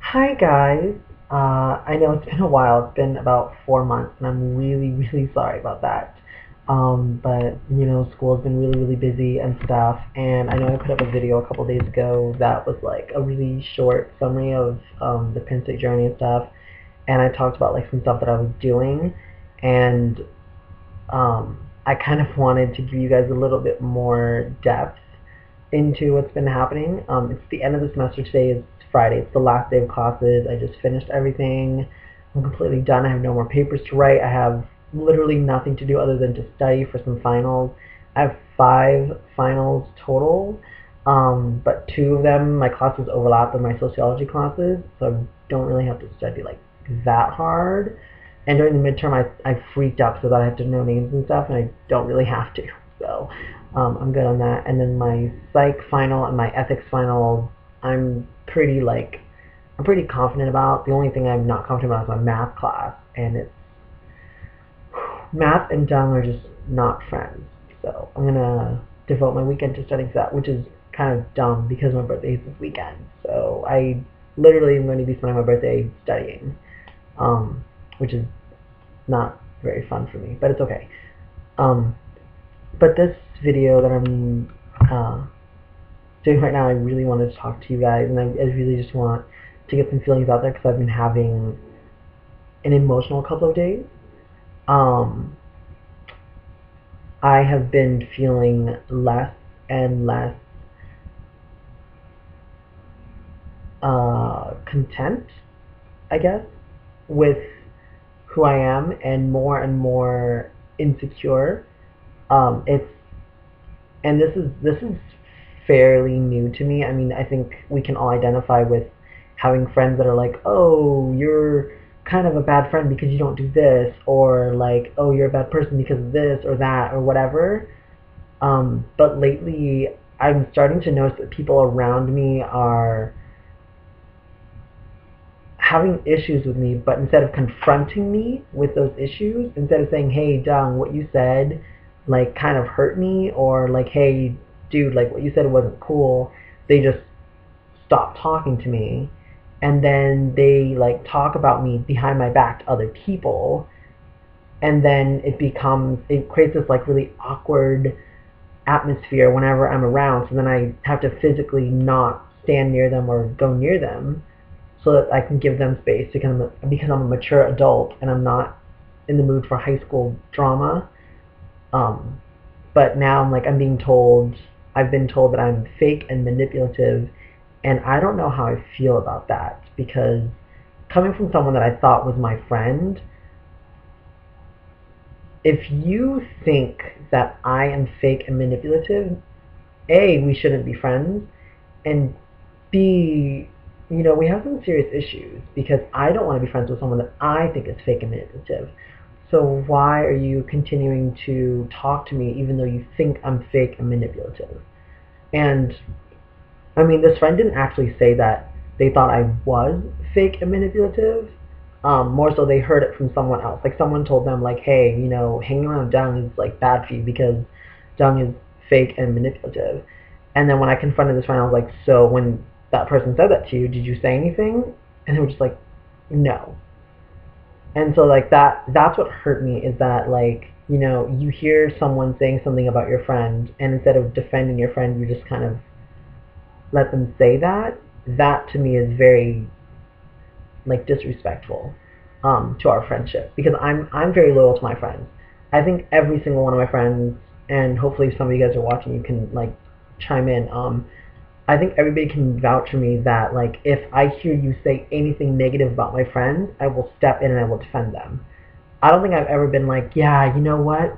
Hi guys. I know it's been a while. It's been about 4 months, and I'm really, really sorry about that. But school's been really, really busy and stuff. And I know I put up a video a couple days ago that was like a really short summary of the Penn State journey and stuff. And I talked about like some stuff that I was doing, and I kind of wanted to give you guys a little bit more depth into what's been happening. It's the end of the semester today. It's Friday. It's the last day of classes. I just finished everything. I'm completely done. I have no more papers to write. I have literally nothing to do other than to study for some finals. I have 5 finals total, but 2 of them, my classes overlap with my sociology classes, so I don't really have to study like that hard. And during the midterm, I freaked out so that I have to know names and stuff, and I don't really have to. So I'm good on that. And then my psych final and my ethics final, I'm pretty like I'm pretty confident about. The only thing I'm not confident about is my math class, and it's math and dumb are just not friends. So I'm gonna devote my weekend to studying for that, which is kind of dumb because my birthday is this weekend. So I literally am going to be spending my birthday studying, which is not very fun for me, but it's okay. Um, but this video that I'm doing right now, I really wanted to talk to you guys, and I really just want to get some feelings out there because I've been having an emotional couple of days. Um, I have been feeling less and less content, I guess, with who I am, and more insecure. It's and this is fairly new to me. I mean, I think we can all identify with having friends that are like, "Oh, you're kind of a bad friend because you don't do this," or like, "Oh, you're a bad person because of this or that or whatever." But lately, I'm starting to notice that people around me are having issues with me, but instead of confronting me with those issues, instead of saying, "Hey, Dung, what you said, like, kind of hurt me," or like, "Hey, dude, like, what you said wasn't cool," they just stop talking to me, and then they like talk about me behind my back to other people, and then it creates this like really awkward atmosphere whenever I'm around. So then I have to physically not stand near them or go near them so that I can give them space because I'm a mature adult and I'm not in the mood for high school drama. Um, but now I've been told that I'm fake and manipulative, and I don't know how I feel about that because coming from someone that I thought was my friend, if you think that I am fake and manipulative, A, we shouldn't be friends, and B, we have some serious issues because I don't want to be friends with someone that I think is fake and manipulative. So why are you continuing to talk to me even though you think I'm fake and manipulative? And I mean, this friend didn't actually say that they thought I was fake and manipulative. More so, they heard it from someone else. Like someone told them, like, "Hey, hanging around Dung is like bad for you because Dung is fake and manipulative." And then when I confronted this friend, I was like, "So when that person said that to you, did you say anything?" And they were just like, "No." And so like that's what hurt me is that like you hear someone saying something about your friend, and instead of defending your friend, you just kind of let them say that. That to me is very like disrespectful to our friendship because I'm very loyal to my friends. I think every single one of my friends, and hopefully if some of you guys are watching, you can like chime in. I think everybody can vouch for me that like if I hear you say anything negative about my friends, I will step in and I will defend them. I don't think I've ever been like, yeah, you know what?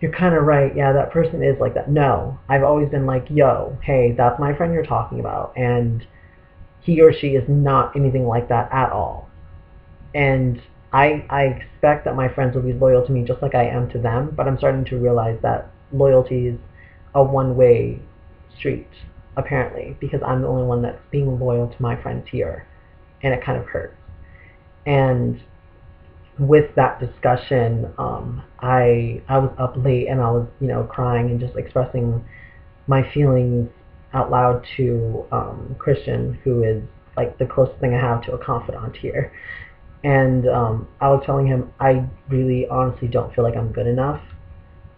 You're kind of right. Yeah, that person is like that. No, I've always been like, yo, hey, that's my friend you're talking about, and he or she is not anything like that at all. And I expect that my friends will be loyal to me just like I am to them, but I'm starting to realize that loyalty is a one-way street, apparently, because I'm the only one that's being loyal to my friends here, and it kind of hurts. And with that discussion, I was up late and I was crying and just expressing my feelings out loud to Christian, who is like the closest thing I have to a confidant here. And I was telling him I really honestly don't feel like I'm good enough.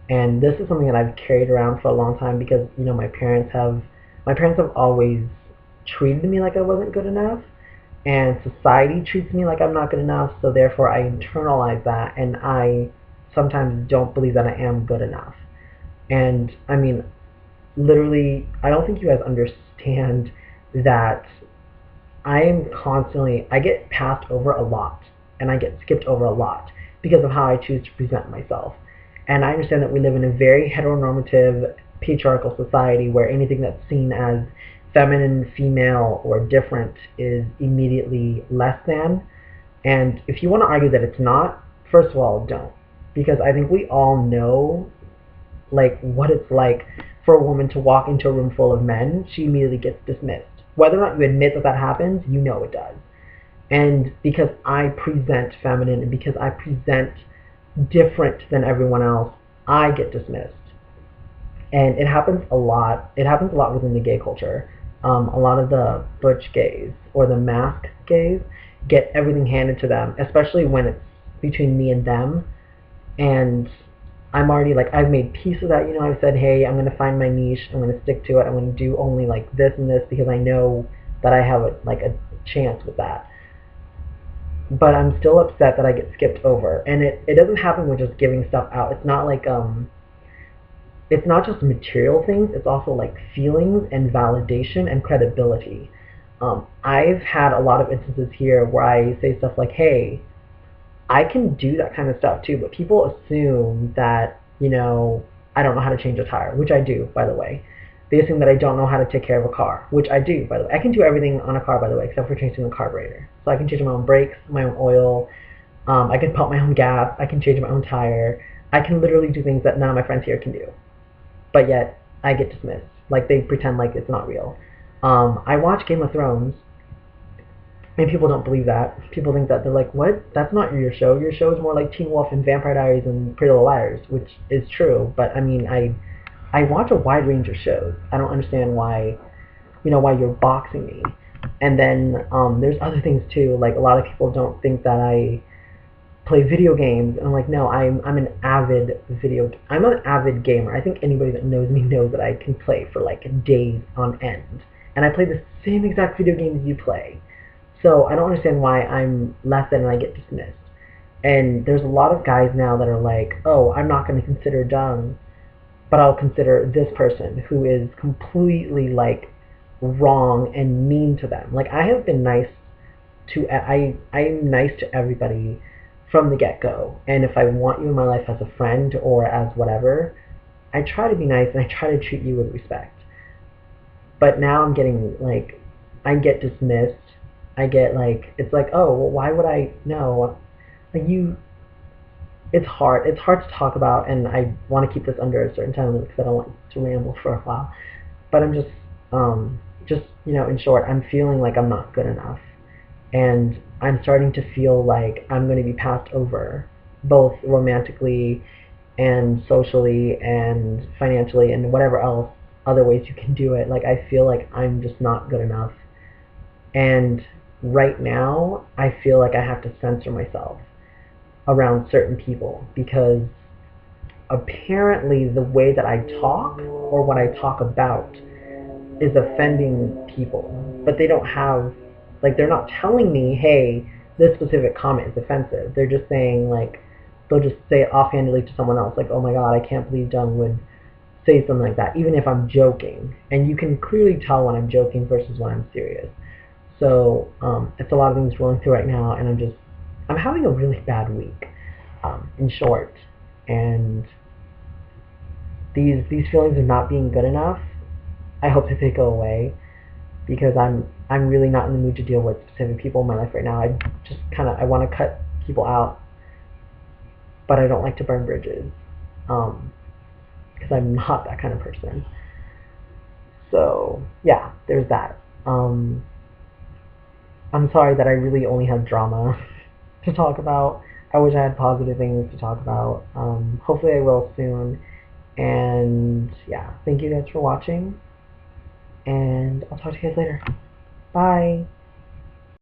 And this is something that I've carried around for a long time because my parents have always treated me like I wasn't good enough, and society treats me like I'm not good enough. So therefore, I internalize that, and I sometimes don't believe that I am good enough. And I mean, literally, I don't think you guys understand that I get passed over a lot and I get skipped over a lot because of how I choose to present myself. And I understand that we live in a very heteronormative, patriarchal society where anything that's seen as feminine, female, or different is immediately less than. And if you want to argue that it's not, first of all, don't. Because I think we all know like what it's like for a woman to walk into a room full of men. She immediately gets dismissed. Whether or not you admit that that happens, you know it does. And because I present feminine and because I present different than everyone else, I get dismissed. And it happens a lot. It happens a lot within the gay culture. A lot of the butch gays or the mask gays get everything handed to them, especially when it's between me and them. And I'm already like, I've made peace with that. I've said, hey, I'm going to find my niche. I'm going to stick to it. I'm going to do only like this and this because I know that I have a chance with that. But I'm still upset that I get skipped over. And it doesn't happen with just giving stuff out. It's not like, it's not just material things. It's also like feelings and validation and credibility. I've had a lot of instances here where I say stuff like, hey, I can do that kind of stuff too, but people assume that, I don't know how to change a tire, which I do, by the way. They assume that I don't know how to take care of a car, which I do, by the way. I can do everything on a car, by the way, except for changing the carburetor. So I can change my own brakes, my own oil, I can pump my own gas, I can change my own tire. I can literally do things that none of my friends here can do. But yet, I get dismissed. Like, they pretend like it's not real. I watch Game of Thrones, and people don't believe that. People think that they're like, what? That's not your show. Your show is more like Teen Wolf and Vampire Diaries and Pretty Little Liars, which is true. But I mean, I watch a wide range of shows. I don't understand why, why you're boxing me. And then there's other things too. Like a lot of people don't think that I play video games. And I'm like, no, I'm an avid I'm an avid gamer. I think anybody that knows me knows that I can play for like days on end. And I play the same exact video games you play. So I don't understand why I'm less than and I get dismissed. And there's a lot of guys now that are like, oh, I'm not going to consider Dung, but I'll consider this person who is completely like wrong and mean to them. Like I have been nice to, I'm nice to everybody from the get-go. And if I want you in my life as a friend or as whatever, I try to be nice and I try to treat you with respect. But now I'm getting like, I get dismissed. I get like, it's like, oh, well, why would I know? Like it's hard. It's hard to talk about, and I want to keep this under a certain time limit because I don't want to ramble for a while. But I'm just in short, I'm feeling like I'm not good enough, and I'm starting to feel like I'm going to be passed over, both romantically, and socially, and financially, and whatever else other ways you can do it. Like I feel like I'm just not good enough, and right now I feel like I have to censor myself around certain people because apparently the way that I talk or what I talk about is offending people. But they don't have, like, they're not telling me, hey, this specific comment is offensive. They're just saying, like, they'll just say it offhandedly to someone else, like, oh my god, I can't believe Dung would say something like that, even if I'm joking. And you can clearly tell when I'm joking versus when I'm serious. So it's a lot of things rolling through right now, and I'm having a really bad week, in short. And these feelings of not being good enough, I hope that they go away, because I'm really not in the mood to deal with specific people in my life right now. I want to cut people out, but I don't like to burn bridges, because I'm not that kind of person. So yeah, there's that. I'm sorry that I really only have drama to talk about. I wish I had positive things to talk about. Hopefully I will soon. And yeah, thank you guys for watching. And I'll talk to you guys later. Bye.